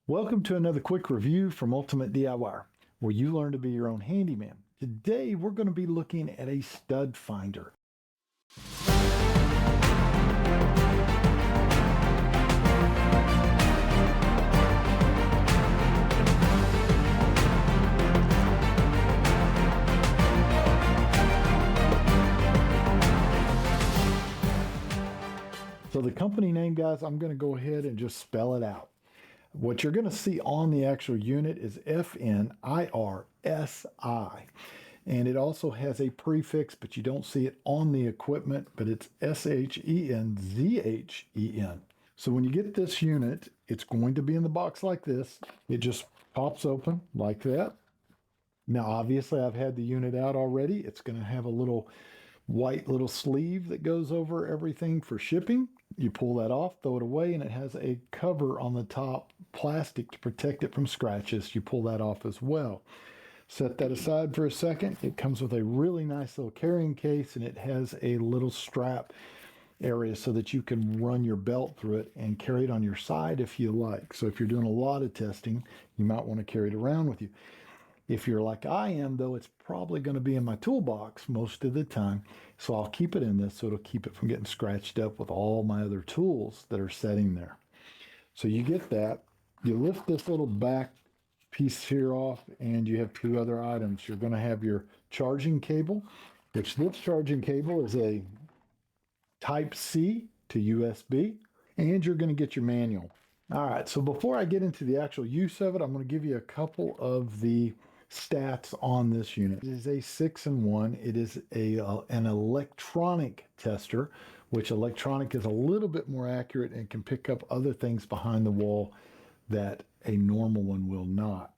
Welcome to another quick review from Ultimate DIY, where you learn to be your own handyman. Today, we're going to be looking at a stud finder. So the company name, guys, I'm going to go ahead and just spell it out. What you're going to see on the actual unit is FNIRSI. And it also has a prefix, but you don't see it on the equipment, but it's SHENZHEN. So when you get this unit, it's going to be in the box like this. It just pops open like that. Now, obviously, I've had the unit out already. It's going to have a little white little sleeve that goes over everything for shipping. You pull that off, throw it away, and it has a cover on the top, plastic, to protect it from scratches. You pull that off as well. Set that aside for a second. It comes with a really nice little carrying case, and it has a little strap area so that you can run your belt through it and carry it on your side if you like. So if you're doing a lot of testing, you might want to carry it around with you. If you're like I am, though, it's probably going to be in my toolbox most of the time. So I'll keep it in this so it'll keep it from getting scratched up with all my other tools that are sitting there. So you get that. You lift this little back piece here off, and you have two other items. You're going to have your charging cable, which this charging cable is a Type C to USB, and you're going to get your manual. All right, so before I get into the actual use of it, I'm going to give you a couple of the stats on this unit. It is a 6-in-1. It is an electronic tester, which electronic is a little bit more accurate and can pick up other things behind the wall that a normal one will not.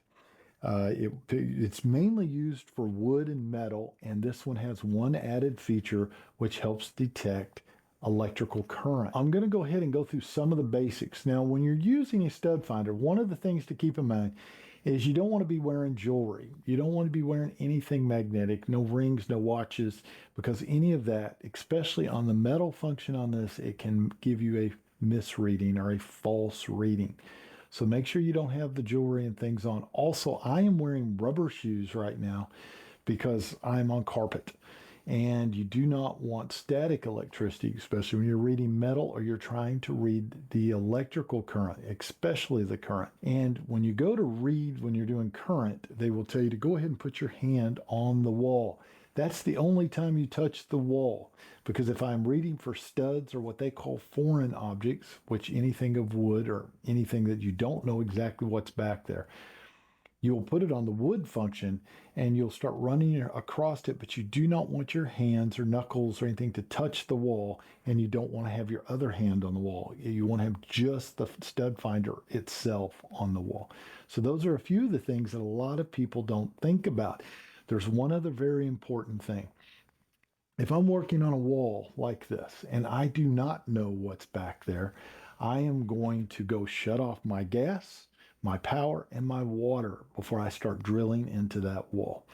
It's mainly used for wood and metal, and this one has one added feature which helps detect electrical current. I'm going to go ahead and go through some of the basics. Now, when you're using a stud finder, one of the things to keep in mind is you don't want to be wearing jewelry. You don't want to be wearing anything magnetic, no rings, no watches, because any of that, especially on the metal function on this, it can give you a misreading or a false reading. So make sure you don't have the jewelry and things on. Also, I am wearing rubber shoes right now because I'm on carpet. And you do not want static electricity, especially when you're reading metal or you're trying to read the electrical current, especially the current. And when you go to read, when you're doing current, they will tell you to go ahead and put your hand on the wall. That's the only time you touch the wall, because if I'm reading for studs or what they call foreign objects, which anything of wood or anything that you don't know exactly what's back there, you'll put it on the wood function and you'll start running across it, but you do not want your hands or knuckles or anything to touch the wall, and you don't want to have your other hand on the wall. You want to have just the stud finder itself on the wall. So those are a few of the things that a lot of people don't think about. There's one other very important thing. If I'm working on a wall like this and I do not know what's back there, I am going to go shut off my gas, my power, and my water before I start drilling into that wall.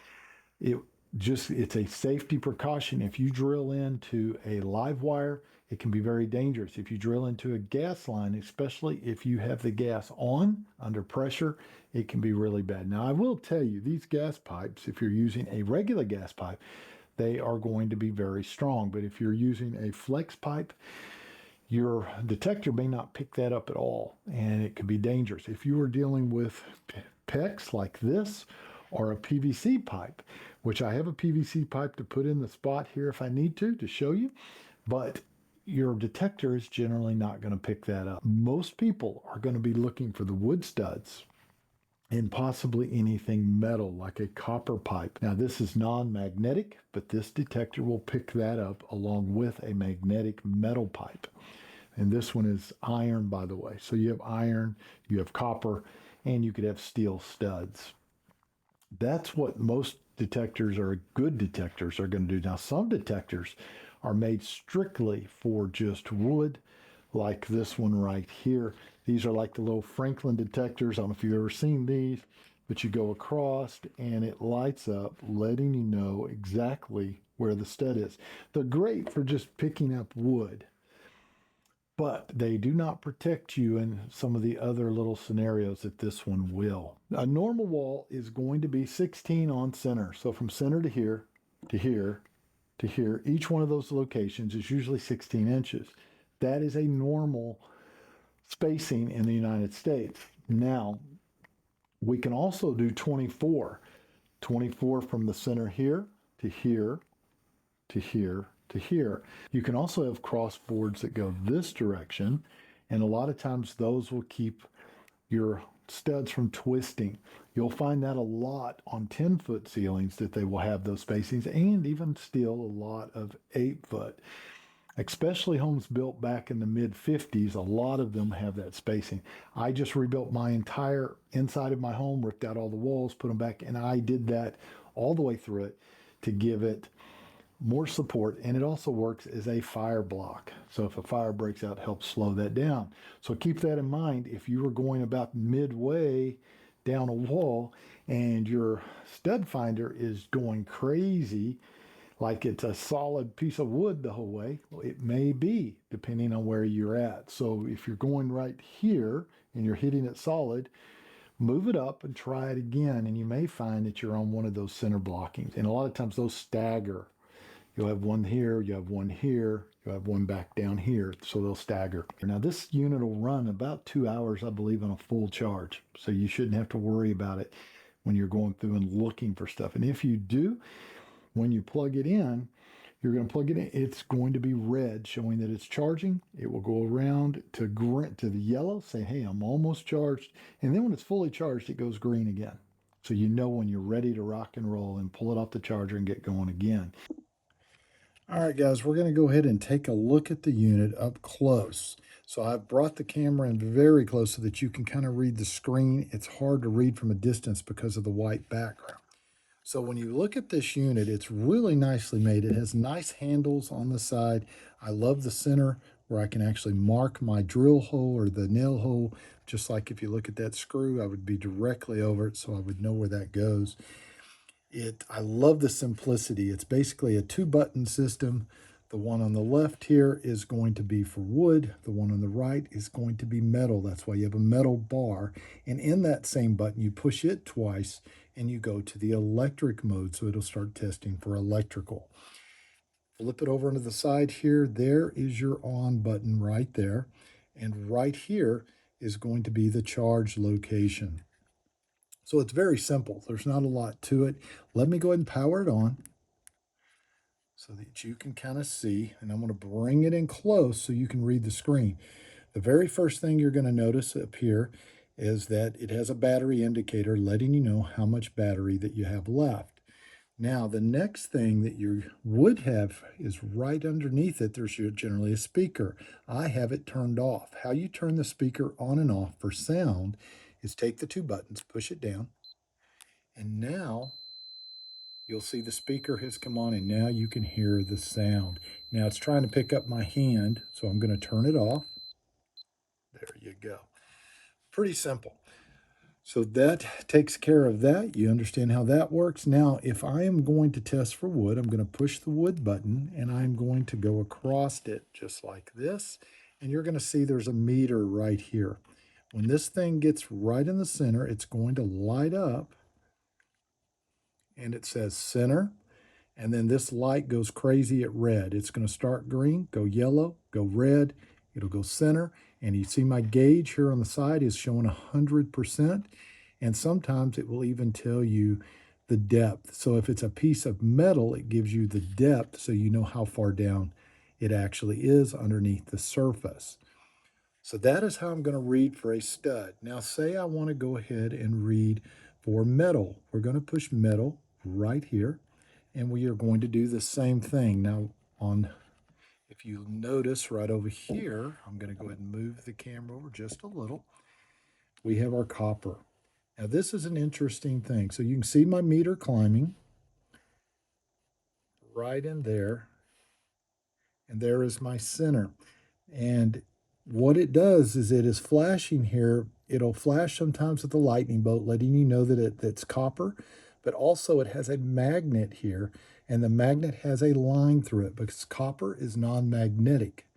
It's a safety precaution. If you drill into a live wire, it can be very dangerous. If you drill into a gas line, especially if you have the gas on under pressure, it can be really bad. Now, I will tell you, these gas pipes, if you're using a regular gas pipe, they are going to be very strong. But if you're using a flex pipe, your detector may not pick that up at all, and it could be dangerous. If you are dealing with PEX like this or a PVC pipe, which I have a PVC pipe to put in the spot here if I need to show you, but your detector is generally not going to pick that up. Most people are going to be looking for the wood studs and possibly anything metal like a copper pipe. Now, this is non-magnetic, but this detector will pick that up along with a magnetic metal pipe. And this one is iron, by the way. So you have iron, you have copper, and you could have steel studs. That's what most detectors or good detectors are going to do. Now, some detectors are made strictly for just wood, like this one right here. These are like the little Franklin detectors. I don't know if you've ever seen these, but you go across and it lights up, letting you know exactly where the stud is. They're great for just picking up wood. but they do not protect you in some of the other little scenarios that this one will. A normal wall is going to be 16 on center. So from center to here, to here, to here, each one of those locations is usually 16 inches. That is a normal spacing in the United States. Now, we can also do 24. 24 from the center here to here, to here, to here. You can also have cross boards that go this direction, and a lot of times those will keep your studs from twisting. You'll find that a lot on 10-foot ceilings that they will have those spacings, and even still a lot of 8-foot. Especially homes built back in the mid 50s, a lot of them have that spacing. I just rebuilt my entire inside of my home, ripped out all the walls, put them back, and I did that all the way through it to give it more support, and it also works as a fire block. So if a fire breaks out, it helps slow that down. So keep that in mind if you were going about midway down a wall and your stud finder is going crazy, like it's a solid piece of wood the whole way. Well, it may be, depending on where you're at. So if you're going right here and you're hitting it solid, move it up and try it again, and you may find that you're on one of those center blockings. And a lot of times those stagger. You'll have one here, you have one here, you'll have one back down here, so they'll stagger. Now this unit will run about 2 hours, I believe, on a full charge. So you shouldn't have to worry about it when you're going through and looking for stuff. And if you do, when you plug it in, you're going to plug it in, it's going to be red, showing that it's charging. It will go around to the yellow, say, hey, I'm almost charged. And then when it's fully charged, it goes green again. So you know when you're ready to rock and roll and pull it off the charger and get going again. All right, guys, we're going to go ahead and take a look at the unit up close. So I've brought the camera in very close so that you can kind of read the screen. It's hard to read from a distance because of the white background. So when you look at this unit, it's really nicely made. It has nice handles on the side. I love the center where I can actually mark my drill hole or the nail hole. Just like if you look at that screw, I would be directly over it so I would know where that goes. I love the simplicity. It's basically a 2-button system. The one on the left here is going to be for wood. The one on the right is going to be metal. That's why you have a metal bar. And in that same button, you push it twice and you go to the electric mode. So it'll start testing for electrical. Flip it over to the side here. There is your on button right there. And right here is going to be the charge location. So it's very simple. There's not a lot to it. Let me go ahead and power it on so that you can kind of see. And I'm going to bring it in close so you can read the screen. The very first thing you're going to notice up here is that it has a battery indicator letting you know how much battery that you have left. Now, the next thing that you would have is right underneath it, there's generally a speaker. I have it turned off. How you turn the speaker on and off for sound is take the 2 buttons, push it down, and now you'll see the speaker has come on, and now you can hear the sound. Now it's trying to pick up my hand, so I'm going to turn it off. There you go. Pretty simple. So that takes care of that. You understand how that works. Now, if I am going to test for wood, I'm going to push the wood button, and I'm going to go across it just like this. And you're going to see there's a meter right here. When this thing gets right in the center, it's going to light up, and it says center. And then this light goes crazy at red. It's going to start green, go yellow, go red. It'll go center. And you see my gauge here on the side is showing 100%. And sometimes it will even tell you the depth. So if it's a piece of metal, it gives you the depth so you know how far down it actually is underneath the surface. So that is how I'm going to read for a stud. Now say I want to go ahead and read for metal. We're going to push metal right here, and we are going to do the same thing. Now if you notice right over here, I'm going to go ahead and move the camera over just a little. We have our copper. Now this is an interesting thing. So you can see my meter climbing right in there, and there is my center. And what it does is it is flashing here. It'll flash sometimes with the lightning bolt, letting you know that it's copper, but also it has a magnet here, and the magnet has a line through it because copper is non-magnetic.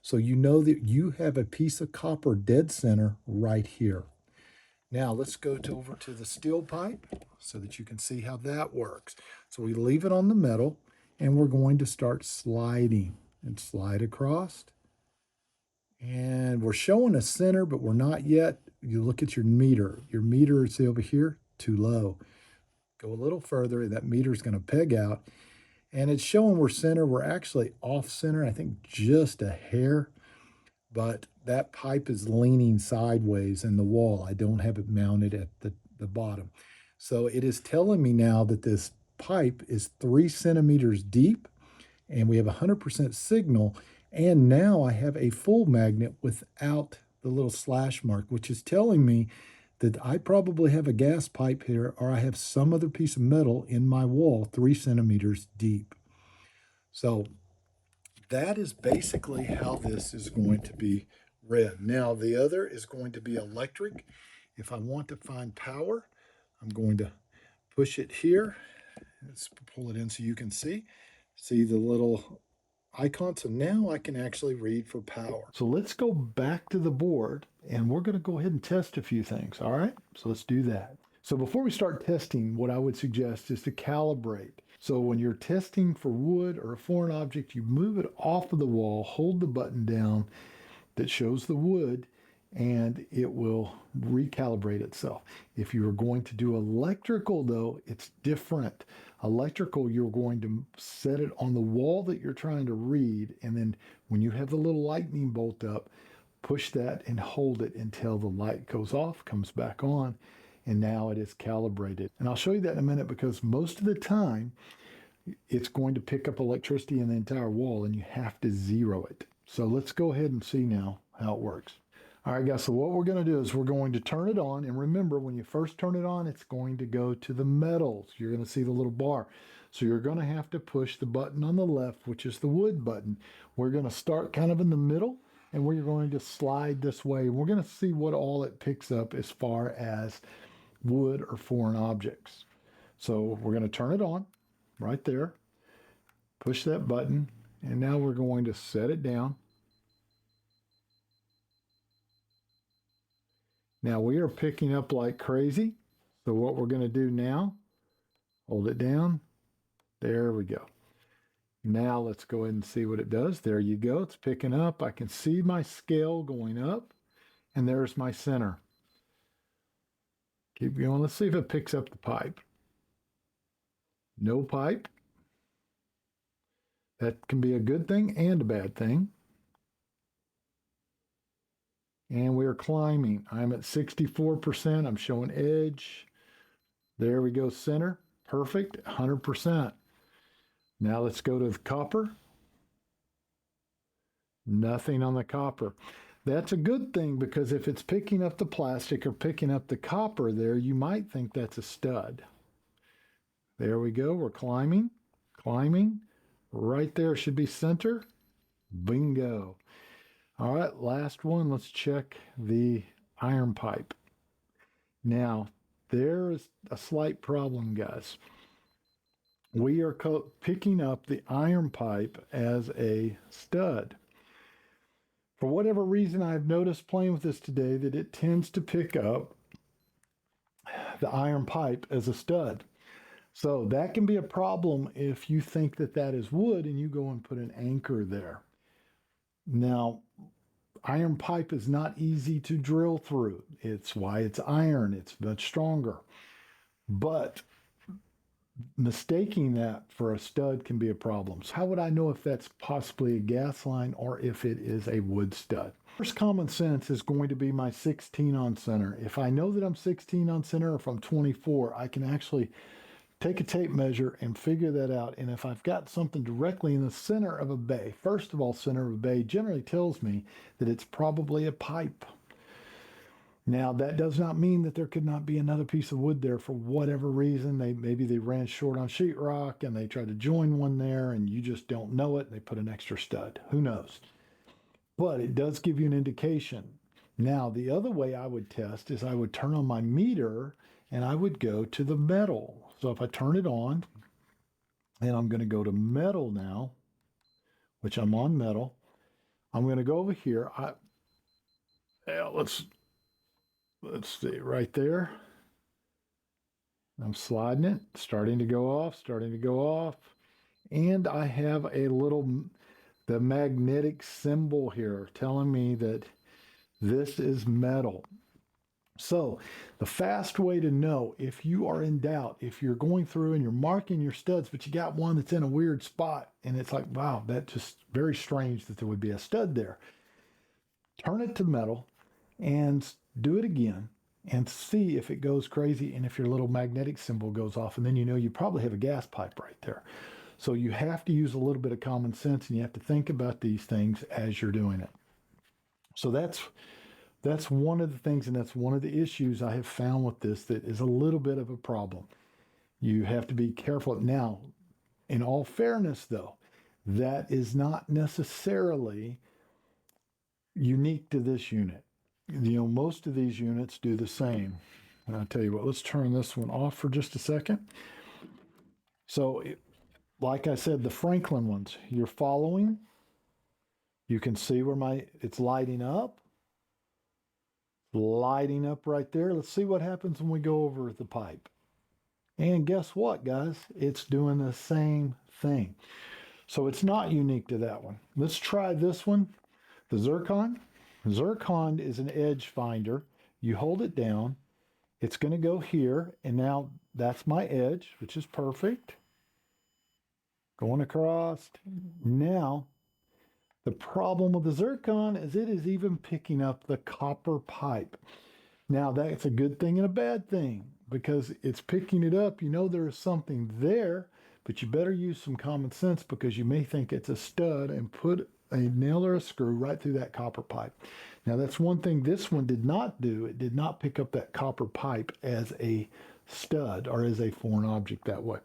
So you know that you have a piece of copper dead center right here. Now let's go over to the steel pipe so that you can see how that works. So we leave it on the metal and we're going to start sliding and slide across. And we're showing a center, but we're not yet. You look at your meter. Your meter is over here, too low. Go a little further, that meter is going to peg out. And it's showing we're center. We're actually off center, I think just a hair. But that pipe is leaning sideways in the wall. I don't have it mounted at the bottom. So it is telling me now that this pipe is 3 centimeters deep and we have 100% signal. And now I have a full magnet without the little slash mark, which is telling me that I probably have a gas pipe here or I have some other piece of metal in my wall 3 centimeters deep. So that is basically how this is going to be read. Now the other is going to be electric. If I want to find power, I'm going to push it here. Let's pull it in so you can see the little icon. So now I can actually read for power. So let's go back to the board and we're going to go ahead and test a few things. All right, so let's do that. So before we start testing, what I would suggest is to calibrate. So when you're testing for wood or a foreign object, you move it off of the wall, hold the button down that shows the wood, and it will recalibrate itself. If you are going to do electrical, though, it's different. Electrical, you're going to set it on the wall that you're trying to read, and then when you have the little lightning bolt up, push that and hold it until the light goes off, comes back on, and now it is calibrated. And I'll show you that in a minute because most of the time it's going to pick up electricity in the entire wall and you have to zero it. So let's go ahead and see now how it works. All right, guys, so what we're going to do is we're going to turn it on. And remember, when you first turn it on, it's going to go to the metals. You're going to see the little bar. So you're going to have to push the button on the left, which is the wood button. We're going to start kind of in the middle, and we're going to slide this way. We're going to see what all it picks up as far as wood or foreign objects. So we're going to turn it on right there, push that button, and now we're going to set it down. Now we are picking up like crazy. So what we're going to do now, hold it down. There we go. Now let's go ahead and see what it does. There you go. It's picking up. I can see my scale going up, and there's my center. Keep going. Let's see if it picks up the pipe. No pipe. That can be a good thing and a bad thing. And we are climbing. I'm at 64%. I'm showing edge. There we go, center. Perfect, 100%. Now let's go to the copper. Nothing on the copper. That's a good thing because if it's picking up the plastic or picking up the copper there, you might think that's a stud. There we go. We're climbing, climbing. Right there should be center. Bingo. All right, last one. Let's check the iron pipe. Now, there is a slight problem, guys. We are picking up the iron pipe as a stud. For whatever reason, I've noticed playing with this today that it tends to pick up the iron pipe as a stud. So that can be a problem if you think that that is wood and you go and put an anchor there. Now, iron pipe is not easy to drill through. It's why it's iron. It's much stronger. But mistaking that for a stud can be a problem. So how would I know if that's possibly a gas line or if it is a wood stud? First common sense is going to be my 16 on center. If I know that I'm 16 on center or if I'm 24, I can actually take a tape measure and figure that out. And if I've got something directly in the center of a bay, first of all, center of a bay generally tells me that it's probably a pipe. Now, that does not mean that there could not be another piece of wood there for whatever reason. Maybe they ran short on sheetrock and they tried to join one there and you just don't know it. And they put an extra stud. Who knows? But it does give you an indication. Now, the other way I would test is I would turn on my meter and I would go to the metal. So if I turn it on, and I'm going to go to metal now, which I'm on metal, I'm going to go over here. Yeah, let's see right there. I'm sliding it, starting to go off, and I have the magnetic symbol here telling me that this is metal. So the fast way to know if you are in doubt, if you're going through and you're marking your studs, but you got one that's in a weird spot and it's like, wow, that's just very strange that there would be a stud there. Turn it to metal and do it again and see if it goes crazy and if your little magnetic symbol goes off. And then you know you probably have a gas pipe right there. So you have to use a little bit of common sense and you have to think about these things as you're doing it. So that's one of the things, and that's one of the issues I have found with this that is a little bit of a problem. You have to be careful. Now, in all fairness, though, that is not necessarily unique to this unit. You know, most of these units do the same. And I'll tell you what, let's turn this one off for just a second. So, like I said, the Franklin ones, you're following. You can see where it's lighting up right there. Let's see what happens when we go over the pipe. And guess what, guys? It's doing the same thing. So it's not unique to that one. Let's try this one, the Zircon. Zircon is an edge finder. You hold it down. It's going to go here. And now that's my edge, which is perfect. Going across. Now, the problem with the Zircon is it is even picking up the copper pipe. Now, that's a good thing and a bad thing because it's picking it up. You know there is something there, but you better use some common sense because you may think it's a stud and put a nail or a screw right through that copper pipe. Now, that's one thing this one did not do. It did not pick up that copper pipe as a stud or as a foreign object that way.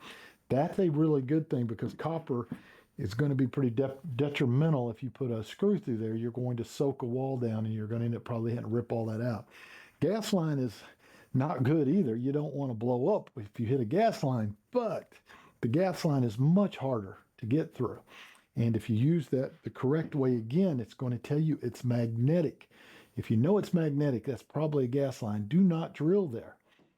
That's a really good thing because copper is going to be pretty detrimental if you put a screw through there. You're going to soak a wall down and you're going to end up probably having to rip all that out. Gas line is not good either. You don't want to blow up if you hit a gas line, but the gas line is much harder to get through. And if you use that the correct way again, it's going to tell you it's magnetic. If you know it's magnetic, that's probably a gas line. Do not drill there.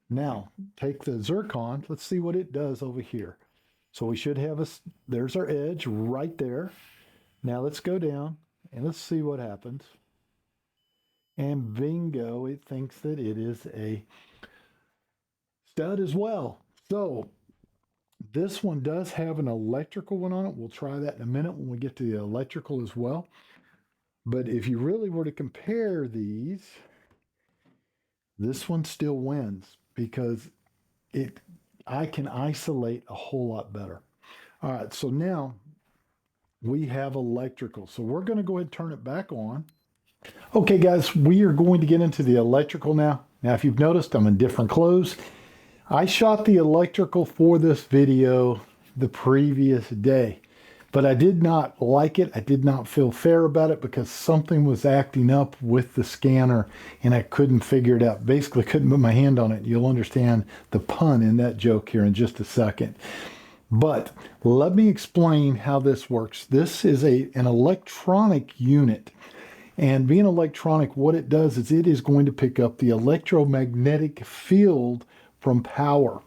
Now, take the Zircon. Let's see what it does over here. So we should have there's our edge right there. Now let's go down and let's see what happens. And bingo, it thinks that it is a stud as well. So this one does have an electrical one on it. We'll try that in a minute when we get to the electrical as well. But if you really were to compare these, this one still wins because I can isolate a whole lot better. All right, so now we have electrical. So we're going to go ahead and turn it back on. Okay, guys, we are going to get into the electrical now. Now, if you've noticed, I'm in different clothes. I shot the electrical for this video the previous day, but I did not like it. I did not feel fair about it because something was acting up with the scanner and I couldn't figure it out. Basically, couldn't put my hand on it. You'll understand the pun in that joke here in just a second. But let me explain how this works. This is an electronic unit. And being electronic, what it does is it is going to pick up the electromagnetic field from power.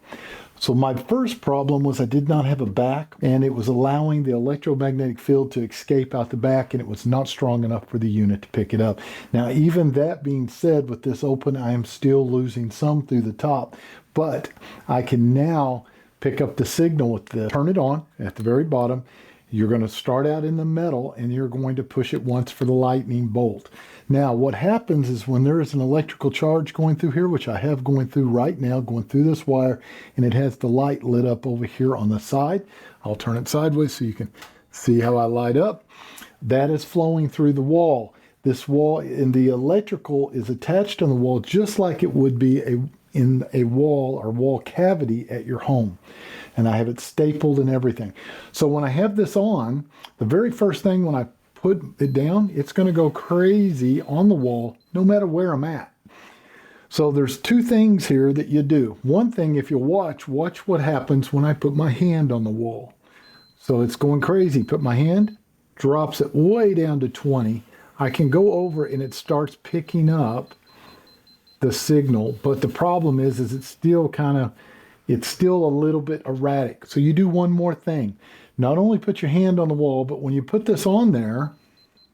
So my first problem was I did not have a back, and it was allowing the electromagnetic field to escape out the back, and it was not strong enough for the unit to pick it up. Now, even that being said, with this open, I am still losing some through the top, but I can now pick up the signal with the turn it on at the very bottom. You're going to start out in the metal, and you're going to push it once for the lightning bolt. Now, what happens is when there is an electrical charge going through here, which I have going through right now, going through this wire, and it has the light lit up over here on the side. I'll turn it sideways so you can see how I light up. That is flowing through the wall. This wall in the electrical is attached on the wall just like it would be in a wall or wall cavity at your home. And I have it stapled and everything. So when I have this on, the very first thing when I put it down, it's going to go crazy on the wall no matter where I'm at. So there's two things here that you do. One thing, if you watch what happens when I put my hand on the wall. So it's going crazy. Put my hand, drops it way down to 20. I can go over and it starts picking up the signal, but the problem is it's still it's still a little bit erratic. So you do one more thing. Not only put your hand on the wall, but when you put this on there,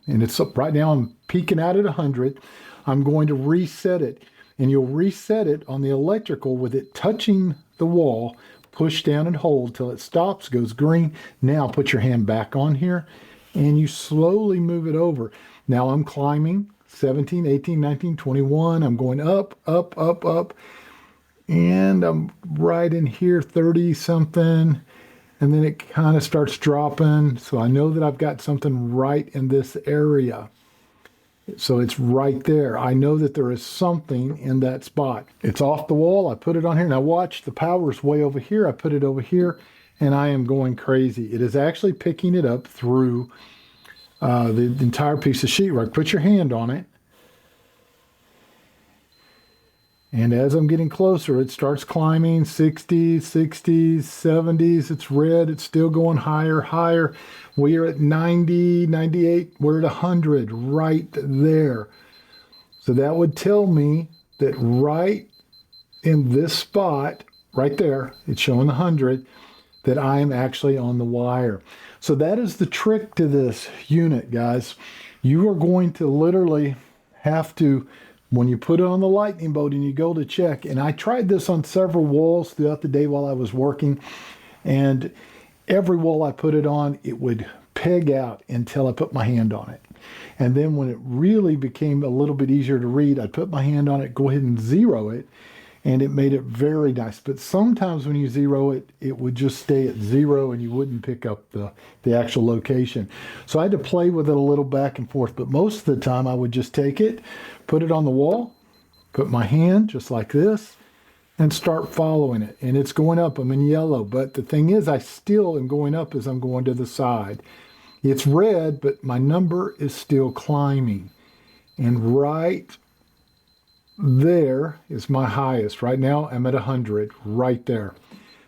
and it's up right now, I'm peaking out at 100, I'm going to reset it. And you'll reset it on the electrical with it touching the wall, push down and hold till it stops, goes green. Now put your hand back on here and you slowly move it over. Now I'm climbing 17, 18, 19, 21. I'm going up, up, up, up. And I'm right in here, 30 something. And then it kind of starts dropping. So I know that I've got something right in this area. So it's right there. I know that there is something in that spot. It's off the wall. I put it on here. Now watch, the power's way over here. I put it over here and I am going crazy. It is actually picking it up through the entire piece of sheetrock. Put your hand on it. And as I'm getting closer, it starts climbing 60s, 60s, 70s. It's red. It's still going higher, higher. We are at 90, 98. We're at 100 right there. So that would tell me that right in this spot, right there, it's showing 100, that I am actually on the wire. So that is the trick to this unit, guys. You are going to literally have to, when you put it on the lightning bolt and you go to check, and I tried this on several walls throughout the day while I was working, and every wall I put it on, it would peg out until I put my hand on it. And then when it really became a little bit easier to read, I'd put my hand on it, go ahead and zero it, and it made it very nice. But sometimes when you zero it, it would just stay at 0 and you wouldn't pick up the actual location. So I had to play with it a little back and forth, but most of the time I would just take it, put it on the wall, put my hand just like this, and start following it. And it's going up. I'm in yellow. But the thing is, I still am going up as I'm going to the side. It's red, but my number is still climbing. And right there is my highest. Right now, I'm at 100, right there,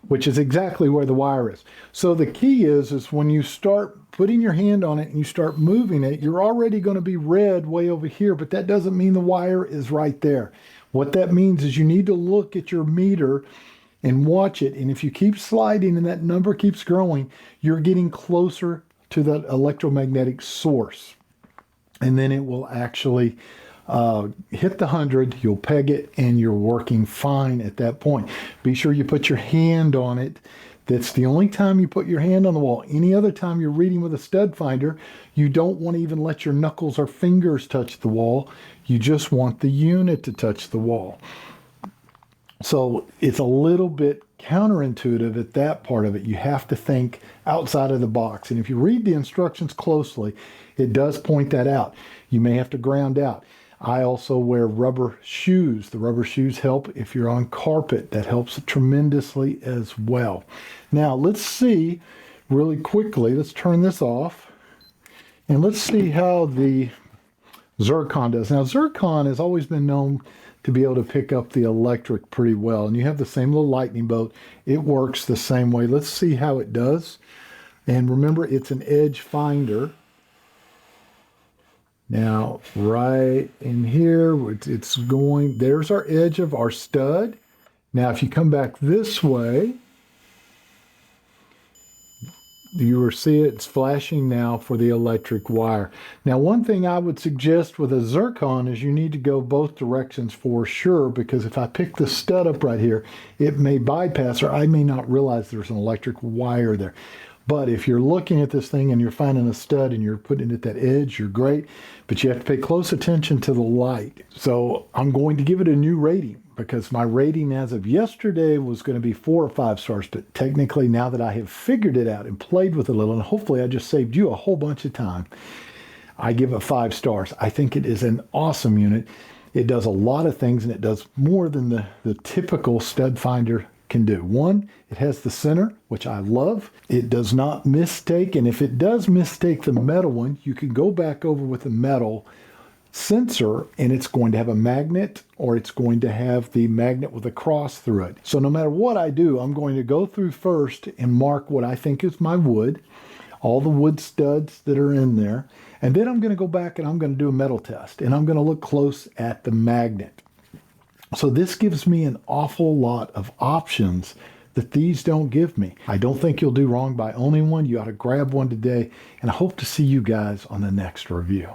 which is exactly where the wire is. So the key is when you start putting your hand on it and you start moving it, you're already going to be red way over here, but that doesn't mean the wire is right there. What that means is you need to look at your meter and watch it. And if you keep sliding and that number keeps growing, you're getting closer to that electromagnetic source. And then it will actually hit the 100, you'll peg it, and you're working fine at that point. Be sure you put your hand on it. That's the only time you put your hand on the wall. Any other time you're reading with a stud finder, you don't want to even let your knuckles or fingers touch the wall. You just want the unit to touch the wall. So it's a little bit counterintuitive at that part of it. You have to think outside of the box. And if you read the instructions closely, it does point that out. You may have to ground out. I also wear rubber shoes. The rubber shoes help if you're on carpet. That helps tremendously as well. Now, let's see really quickly. Let's turn this off. And let's see how the Zircon does. Now, Zircon has always been known to be able to pick up the electric pretty well. And you have the same little lightning bolt. It works the same way. Let's see how it does. And remember, it's an edge finder. Now, right in here, it's going, there's our edge of our stud. Now, if you come back this way, you will see it's flashing now for the electric wire. Now, one thing I would suggest with a Zircon is you need to go both directions for sure, because if I pick the stud up right here, it may bypass or I may not realize there's an electric wire there. But if you're looking at this thing and you're finding a stud and you're putting it at that edge, you're great. But you have to pay close attention to the light. So I'm going to give it a new rating because my rating as of yesterday was going to be 4 or 5 stars. But technically, now that I have figured it out and played with it a little, and hopefully I just saved you a whole bunch of time, I give it 5 stars. I think it is an awesome unit. It does a lot of things and it does more than the typical stud finder can do. One, it has the center, which I love. It does not mistake, and if it does mistake the metal one, you can go back over with the metal sensor and it's going to have a magnet or it's going to have the magnet with a cross through it. So no matter what I do, I'm going to go through first and mark what I think is my wood, all the wood studs that are in there, And then I'm going to go back and I'm going to do a metal test, and I'm going to look close at the magnet. So this gives me an awful lot of options that these don't give me. I don't think you'll do wrong by owning one. You ought to grab one today, and I hope to see you guys on the next review.